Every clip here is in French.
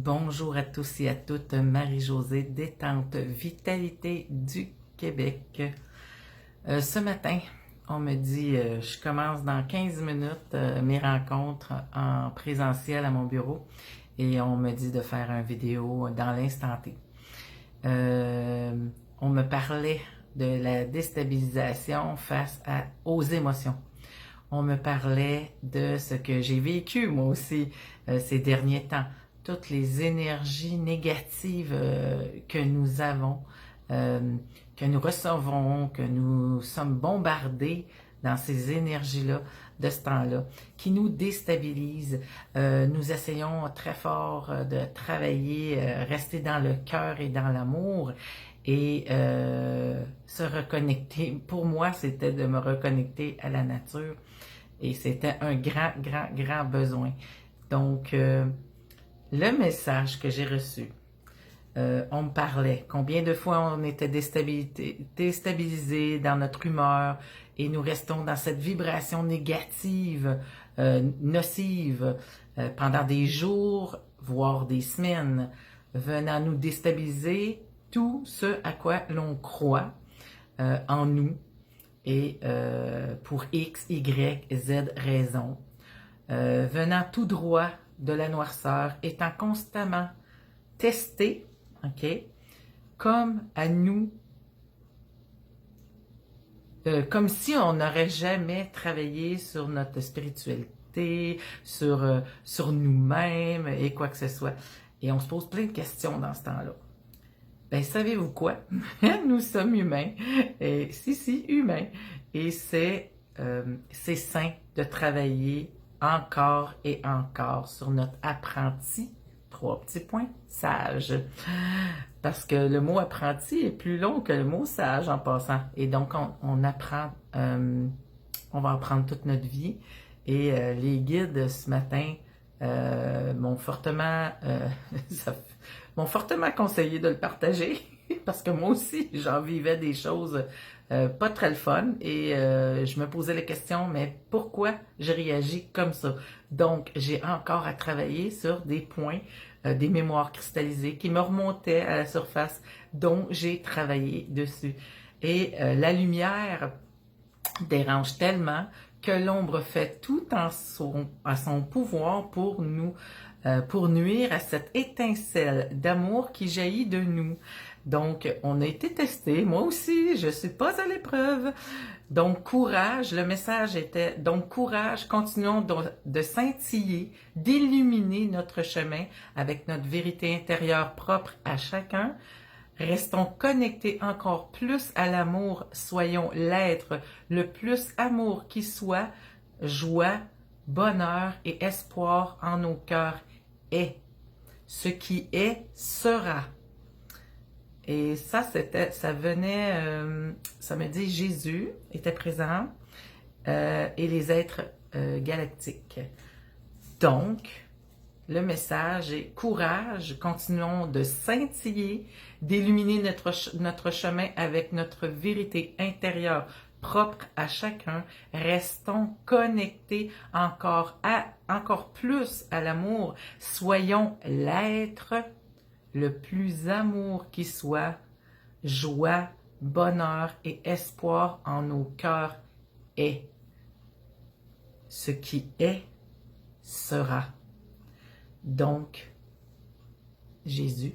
Bonjour à tous et à toutes, Marie-Josée, détente, vitalité du Québec. Ce matin, on me dit, je commence dans 15 minutes mes rencontres en présentiel à mon bureau et on me dit de faire une vidéo dans l'instant T. On me parlait de la déstabilisation face aux émotions. On me parlait de ce que j'ai vécu moi aussi ces derniers temps. Toutes les énergies négatives que nous avons, que nous recevons, que nous sommes bombardés dans ces énergies-là, de ce temps-là, qui nous déstabilisent. Nous essayons très fort de travailler, rester dans le cœur et dans l'amour et se reconnecter. Pour moi, c'était de me reconnecter à la nature et c'était un grand besoin. Donc, le message que j'ai reçu, on me parlait combien de fois on était déstabilisé dans notre humeur et nous restons dans cette vibration négative, nocive, pendant des jours, voire des semaines, venant nous déstabiliser tout ce à quoi l'on croit en nous et pour X, Y, Z raisons, venant tout droit de la noirceur, étant constamment testé, ok, comme à nous, comme si on n'aurait jamais travaillé sur notre spiritualité, sur nous-mêmes et quoi que ce soit. Et on se pose plein de questions dans ce temps-là. Ben, savez-vous quoi? Nous sommes humains. Et si, humains. Et c'est sain de travailler encore et encore sur notre apprenti, 3 petits points, sage. Parce que le mot apprenti est plus long que le mot sage en passant. Et donc, on apprend, on va apprendre toute notre vie. Et les guides ce matin m'ont fortement conseillé de le partager parce que moi aussi, j'en vivais des choses pas très le fun et je me posais la question, mais pourquoi je réagis comme ça? Donc, j'ai encore à travailler sur des points, des mémoires cristallisées qui me remontaient à la surface, dont j'ai travaillé dessus. Et la lumière dérange tellement que l'ombre fait tout à son pouvoir pour nuire à cette étincelle d'amour qui jaillit de nous. Donc, on a été testé, moi aussi, je suis pas à l'épreuve. Donc, courage, le message était, donc courage, continuons de scintiller, d'illuminer notre chemin avec notre vérité intérieure propre à chacun. Restons connectés encore plus à l'amour, soyons l'être le plus amour qui soit, joie, bonheur et espoir en nos cœurs est. Ce qui est sera. Et ça venait, ça me dit Jésus était présent et les êtres galactiques. Donc, le message est courage, continuons de scintiller, d'illuminer notre chemin avec notre vérité intérieure propre à chacun. Restons connectés encore plus à l'amour. Soyons l'être le plus amour qui soit, joie, bonheur et espoir en nos cœurs est. Ce qui est sera. Donc, Jésus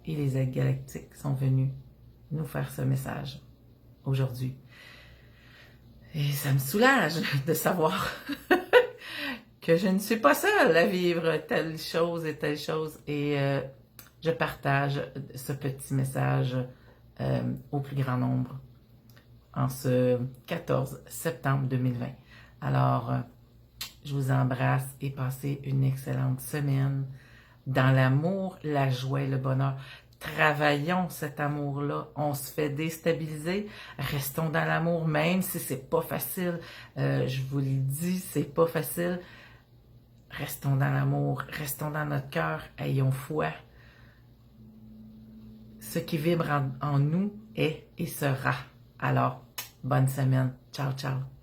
et les aides galactiques sont venus nous faire ce message aujourd'hui. Et ça me soulage de savoir que je ne suis pas seule à vivre telle chose et telle chose. Et je partage ce petit message au plus grand nombre en ce 14 septembre 2020. Alors, je vous embrasse et passez une excellente semaine dans l'amour, la joie et le bonheur. Travaillons cet amour-là. On se fait déstabiliser. Restons dans l'amour, même si c'est pas facile. Je vous le dis, c'est pas facile. Restons dans l'amour. Restons dans notre cœur. Ayons foi. Ce qui vibre en nous est et sera. Alors, bonne semaine. Ciao, ciao.